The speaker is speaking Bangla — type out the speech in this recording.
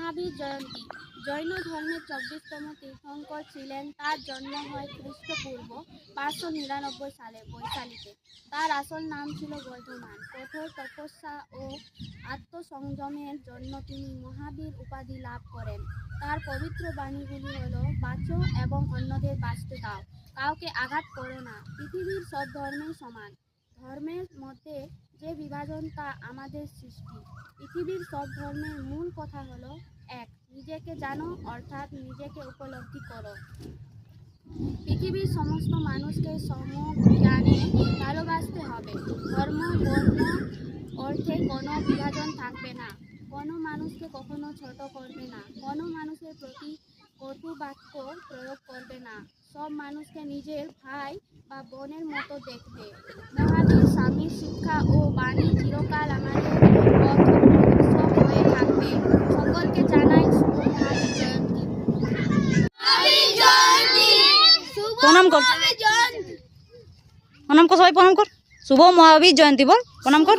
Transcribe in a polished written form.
মহাবীর জয়ন্তী জৈন ধর্মের 24তম তীর্থঙ্কর ছিলেন। তার জন্ম হয় খ্রিস্টপূর্ব 599 সালে বৈশালীতে। তার আসল নাম ছিল বর্ধমান। কঠোর তপস্যা ও আত্মসংযমের জন্য তিনি মহাবীর উপাধি লাভ করেন। তার পবিত্র বাণীগুলি হল, বাঁচো এবং অন্যদের বাঁচতে দাও, কাউকে আঘাত করো না, পৃথিবীর সব ধর্মেই সমান, ধর্মের মধ্যে যে বিভাজন তা আমাদের সৃষ্টি, পৃথিবীর সব ধর্মের মূল কথা হলো এক, নিজেকে জানো অর্থাৎ নিজেকে উপলব্ধি করো, পৃথিবীর সমস্ত মানুষকে সমজ্ঞানে ভালোবাসতে হবে, ধর্ম বর্ণ অর্থে কোনো বিভাজন থাকবে না, কোনো মানুষকে কখনো ছোট করবে না, কোনো মানুষের প্রতি কটু বাক্য প্রয়োগ করবে না, সব মানুষকে নিজের ভাই বা বোনের মতো দেখবে। মহাবীর স্বামীর শিক্ষা ও বাণী চিরকাল আমাদের পথপ্রদর্শক হয়ে থাকবে। সকলকে জানাই শুভ মহাবীর জয়ন্তী। প্রণাম কর, প্রণাম কর, সবাই প্রণাম কর। শুভ মহাবীর জয়ন্তী বল, প্রণাম কর।